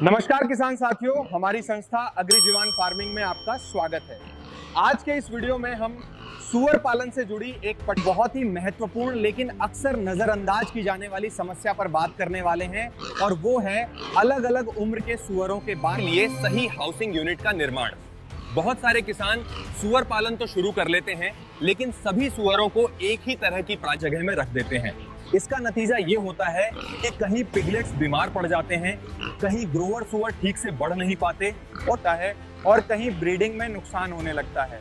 नमस्कार किसान साथियों, हमारी संस्था अग्रिजीवन फार्मिंग में आपका स्वागत है। आज के इस वीडियो में हम सूअर पालन से जुड़ी एक बहुत ही महत्वपूर्ण लेकिन अक्सर नजरअंदाज की जाने वाली समस्या पर बात करने वाले हैं और वो है अलग अलग उम्र के सूअरों के लिए सही हाउसिंग यूनिट का निर्माण। बहुत सारे किसान सूअर पालन तो शुरू कर लेते हैं लेकिन सभी सूअरों को एक ही तरह की जगह में रख देते हैं। इसका नतीजा ये होता है कि कहीं पिगलेट्स बीमार पड़ जाते हैं, कहीं ग्रोवर सूअर ठीक से बढ़ नहीं पाते होता है और कहीं ब्रीडिंग में नुकसान होने लगता है।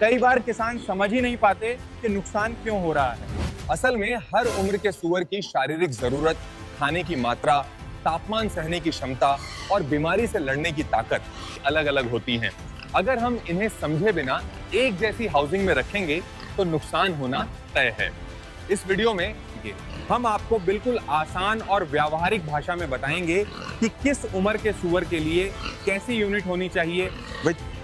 कई बार किसान समझ ही नहीं पाते कि नुकसान क्यों हो रहा है। असल में हर उम्र के सूअर की शारीरिक जरूरत, खाने की मात्रा, तापमान सहने की क्षमता और बीमारी से लड़ने की ताकत अलग अलग होती हैं। अगर हम इन्हें समझे बिना एक जैसी हाउसिंग में रखेंगे तो नुकसान होना तय है। इस वीडियो में हम आपको बिल्कुल आसान और व्यावहारिक भाषा में बताएंगे कि किस उम्र के सूअर के लिए कैसी यूनिट होनी चाहिए,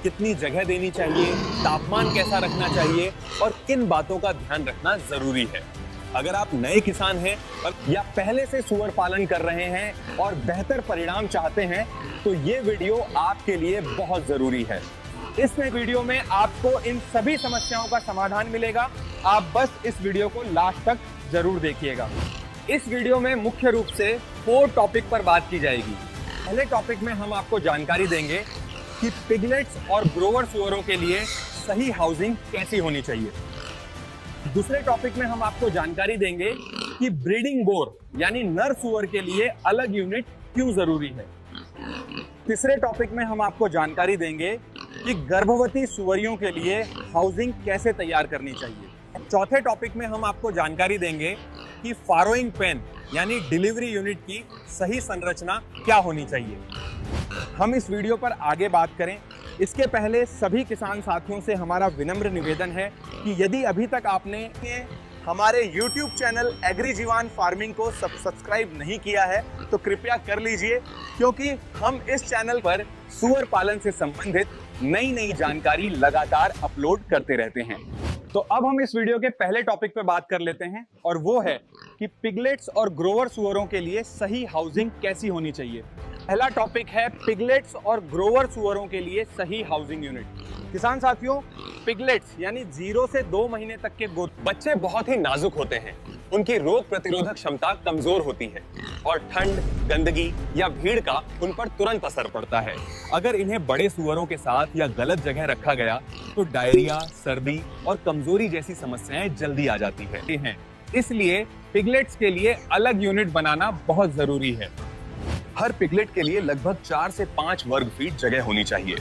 कितनी जगह देनी चाहिए, तापमान कैसा रखना चाहिए और किन बातों का ध्यान रखना जरूरी है। अगर आप नए किसान हैं या पहले से सूअर पालन कर रहे हैं और बेहतर परिणाम चाहते हैं तो ये वीडियो आपके लिए बहुत जरूरी है। इस वीडियो में आपको इन सभी समस्याओं का समाधान मिलेगा। आप बस इस वीडियो को लास्ट तक जरूर देखिएगा। इस वीडियो में मुख्य रूप से 4 टॉपिक पर बात की जाएगी। पहले टॉपिक में हम आपको जानकारी देंगे कि पिगलेट्स और ग्रोवर सूअरों के लिए सही हाउसिंग कैसी होनी चाहिए। दूसरे टॉपिक में हम आपको जानकारी देंगे कि ब्रीडिंग बोर यानी नर सूअर के लिए अलग यूनिट क्यों जरूरी है। तीसरे टॉपिक में हम आपको जानकारी देंगे कि गर्भवती सूअरियों के लिए हाउसिंग कैसे तैयार करनी चाहिए। चौथे टॉपिक में हम आपको जानकारी देंगे कि फारोइंग पेन यानी डिलीवरी यूनिट की सही संरचना क्या होनी चाहिए। हम इस वीडियो पर आगे बात करें इसके पहले सभी किसान साथियों से हमारा विनम्र निवेदन है कि यदि अभी तक आपने हमारे YouTube चैनल एग्रीजीवन फार्मिंग को सब्सक्राइब नहीं किया है तो कृपया कर लीजिए, क्योंकि हम इस चैनल पर सूअर पालन से संबंधित नई जानकारी लगातार अपलोड करते रहते हैं। तो अब हम इस वीडियो के पहले टॉपिक पे बात कर लेते हैं और वो है कि पिगलेट्स और ग्रोवर सूअरों के लिए सही हाउसिंग कैसी होनी चाहिए। पहला टॉपिक है पिगलेट्स और ग्रोवर सूअरों के लिए सही हाउसिंग यूनिट। किसान साथियों, पिगलेट्स यानी 0 से 2 महीने तक के बच्चे बहुत ही नाजुक होते हैं। उनकी रोग प्रतिरोधक क्षमता कमजोर होती है और ठंड, गंदगी या भीड़ का उन पर तुरंत असर पड़ता है। अगर इन्हें बड़े सूअरों के साथ या गलत जगह रखा गया तो डायरिया, सर्दी और कमजोरी जैसी समस्याएं जल्दी आ जाती है। इसलिए पिगलेट्स के लिए अलग यूनिट बनाना बहुत जरूरी है। हर पिगलेट के लिए लगभग 4 से 5 वर्ग फीट जगह होनी चाहिए।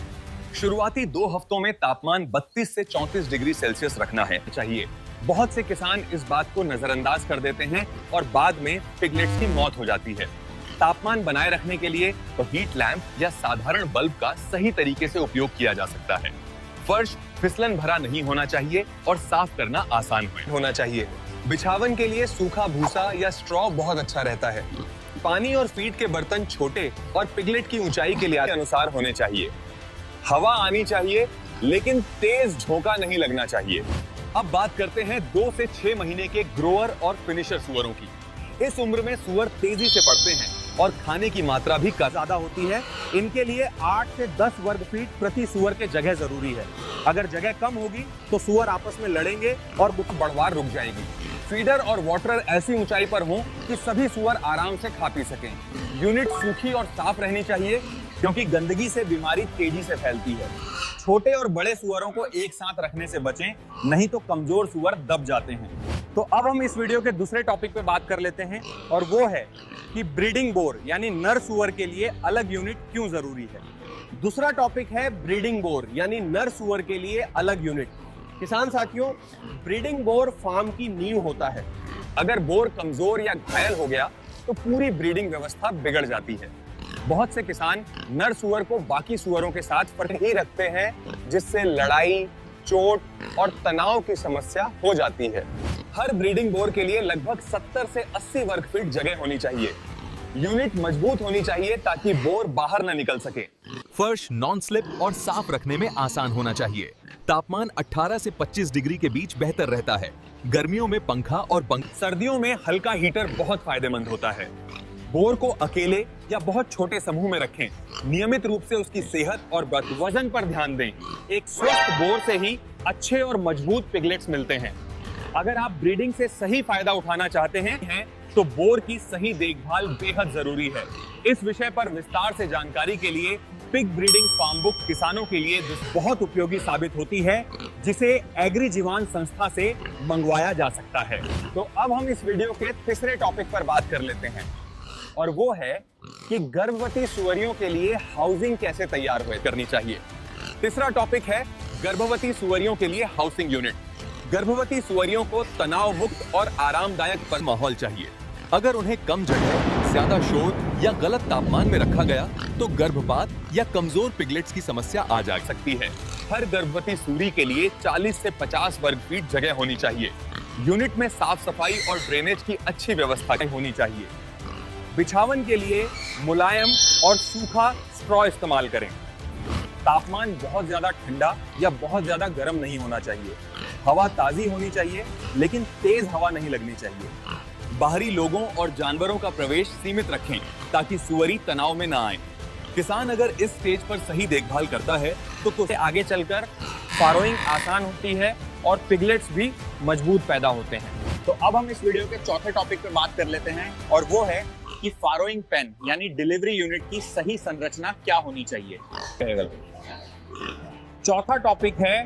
शुरुआती 2 हफ्तों में तापमान 32 से 34 डिग्री सेल्सियस रखना है चाहिए। बहुत से किसान इस बात को नजरअंदाज कर देते हैं और बाद में पिगलेट्स की मौत हो जाती है। तापमान बनाए रखने के लिए तो हीट लैंप या साधारण बल्ब का सही तरीके से उपयोग किया जा सकता है। फर्श फिसलन भरा नहीं होना चाहिए और साफ करना आसान होना चाहिए। बिछावन के लिए सूखा भूसा या स्ट्रॉ बहुत अच्छा रहता है। पानी और फीड के बर्तन छोटे और पिगलेट की ऊंचाई के लिए अनुसार होने चाहिए। हवा आनी चाहिए लेकिन तेज झोंका नहीं लगना चाहिए। अब बात करते हैं 2 से 6 महीने के ग्रोअर और फिनिशर सूअरों की। इस उम्र में सूअर तेजी से बढ़ते हैं और खाने की मात्रा भी ज्यादा होती है। इनके लिए 8 से 10 वर्ग फीट प्रति सूअर के जगह जरूरी है। अगर जगह कम होगी तो सूअर आपस में लड़ेंगे और बढ़वार रुक जाएगी। फीडर और वाटर ऐसी ऊंचाई पर हो कि सभी सूअर आराम से खा पी सकें। यूनिट सूखी और साफ रहनी चाहिए क्योंकि गंदगी से बीमारी तेजी से फैलती है। छोटे और बड़े सूअरों को एक साथ रखने से बचें, नहीं तो कमजोर सूअर दब जाते हैं। तो अब हम इस वीडियो के दूसरे टॉपिक पे बात कर लेते हैं और वो है कि ब्रीडिंग बोर यानी नर सूअर के लिए अलग यूनिट क्यों जरूरी है। दूसरा टॉपिक है ब्रीडिंग बोर यानी नर सूअर के लिए अलग यूनिट। किसान साथियों, ब्रीडिंग बोर फार्म की नींव होता है। अगर बोर कमजोर या घायल हो गया तो पूरी ब्रीडिंग व्यवस्था बिगड़ जाती है। बहुत से किसान नर सूअर को बाकी सूअरों के साथ फर्क ही रखते हैं, जिससे लड़ाई, चोट और तनाव की समस्या हो जाती है। हर ब्रीडिंग बोर के लिए लगभग 70 से 80 वर्ग फीट जगह होनी चाहिए। यूनिट मजबूत होनी चाहिए ताकि बोर बाहर न निकल सके। फर्श नॉन स्लिप और साफ रखने में आसान होना चाहिए। तापमान 18 से 25 डिग्री के बीच बेहतर रहता है। गर्मियों में पंखा और सर्दियों में हल्का हीटर बहुत फायदेमंद होता है। बोर को अकेले या बहुत छोटे समूह में रखें। नियमित रूप से उसकी सेहत और वजन पर ध्यान दें। एक स्वस्थ बोर से ही अच्छे और मजबूत पिगलेट्स मिलते हैं। अगर आप ब्रीडिंग से सही फायदा उठाना चाहते हैं तो बोर की सही देखभाल बेहद जरूरी है। इस विषय पर विस्तार से जानकारी के लिए पिग ब्रीडिंग फार्म बुक किसानों के लिए बहुत उपयोगी साबित होती है, जिसे एग्रीजीवान संस्था से मंगवाया जा सकता है। तो अब हम इस वीडियो के तीसरे टॉपिक पर बात कर लेते हैं, और वो है कि गर्भवती सुअरियों के लिए हाउसिंग कैसे तैयार करनी चाहिए। तीसरा टॉपिक है गर्भवती सुअरियों के लिए हाउसिंग यूनिट। गर्भवती सुअरियों को तनाव मुक्त और आरामदायक माहौल चाहिए। अगर उन्हें कम जगह, ज्यादा शोर या गलत तापमान में रखा गया तो गर्भपात या कमजोर पिगलेट्स की समस्या आ जा सकती है। हर गर्भवती सूरी के लिए 40 से 50 वर्ग फीट जगह होनी चाहिए। यूनिट में साफ सफाई और ड्रेनेज की अच्छी व्यवस्था होनी चाहिए। बिछावन के लिए मुलायम और सूखा स्ट्रॉ इस्तेमाल करें। तापमान बहुत ज्यादा ठंडा या बहुत ज्यादा गर्म नहीं होना चाहिए। हवा ताजी होनी चाहिए, लेकिन तेज हवा नहीं लगनी चाहिए। बाहरी लोगों और जानवरों का प्रवेश सीमित रखें ताकि सुअरी तनाव में ना आए। किसान अगर इस स्टेज पर सही देखभाल करता है तो आगे चलकर फारोइंग आसान होती है और पिगलेट्स भी मजबूत पैदा होते हैं। तो अब हम इस वीडियो के चौथे टॉपिक पर बात कर लेते हैं, और वो है कि फारोइंग पेन यानी डिलीवरी यूनिट की सही संरचना क्या होनी चाहिए। चौथा टॉपिक है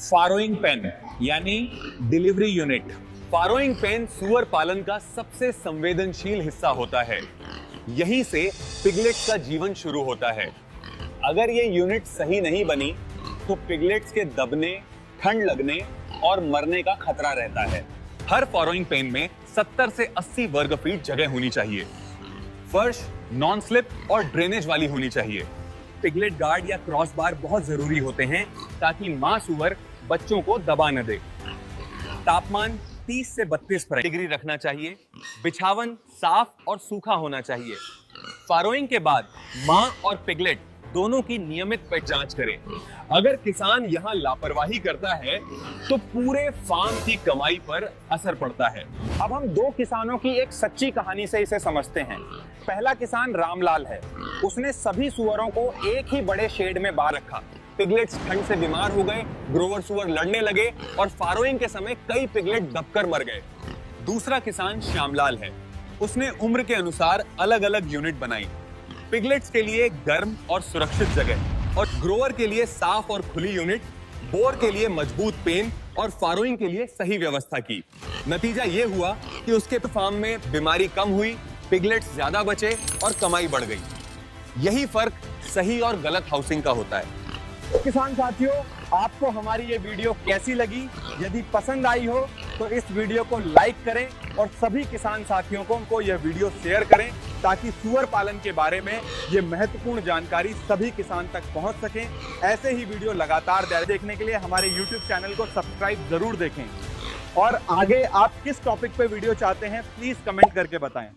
फारोइंग पेन यानी डिलीवरी यूनिट। फारोइंग पेन सुअर पालन का सबसे संवेदनशील हिस्सा होता है। यहीं से पिगलेट्स का जीवन शुरू होता है। अगर ये यूनिट सही नहीं बनी तो पिगलेट्स के दबने, ठंड लगने और मरने का खतरा रहता है। हर फारोइंग पेन में 70 से 80 वर्ग फीट जगह होनी चाहिए। फर्श नॉन स्लिप और ड्रेनेज वाली होनी चाहिए। पिगलेट गार्ड या क्रॉस बार बहुत जरूरी होते हैं ताकि मां सुअर बच्चों को दबा न दे। तापमान 30 से 32 डिग्री रखना चाहिए। बिछावन साफ और सूखा होना चाहिए। फारोइंग के बाद मां और पिगलेट दोनों की नियमित पेट जांच करें। अगर किसान यहां लापरवाही करता है तो पूरे फार्म की कमाई पर असर पड़ता है। अब हम दो किसानों की एक सच्ची कहानी से इसे समझते हैं। पहला किसान रामलाल है। उसने सभी सुअरों को एक ही बड़े शेड में बांध रखा। पिगलेट्स ठंड से बीमार हो गए, ग्रोवर सुअर लड़ने लगे और फारोइंग के समय कई पिगलेट दबकर मर गए। दूसरा किसान श्यामलाल है। उसने उम्र के अनुसार अलग अलग यूनिट बनाई। पिगलेट्स के लिए गर्म और सुरक्षित जगह, और ग्रोवर के लिए साफ और खुली यूनिट, बोर के लिए मजबूत पेन और फारोइंग के लिए सही व्यवस्था की। नतीजा ये हुआ कि उसके फार्म में बीमारी कम हुई, पिगलेट्स ज्यादा बचे और कमाई बढ़ गई। यही फर्क सही और गलत हाउसिंग का होता है। किसान साथियों, आपको हमारी ये वीडियो कैसी लगी? यदि पसंद आई हो तो इस वीडियो को लाइक करें और सभी किसान साथियों को यह वीडियो शेयर करें ताकि सुअर पालन के बारे में ये महत्वपूर्ण जानकारी सभी किसान तक पहुंच सके। ऐसे ही वीडियो लगातार देखने के लिए हमारे YouTube चैनल को सब्सक्राइब जरूर देखें, और आगे आप किस टॉपिक पे वीडियो चाहते हैं प्लीज कमेंट करके बताएं।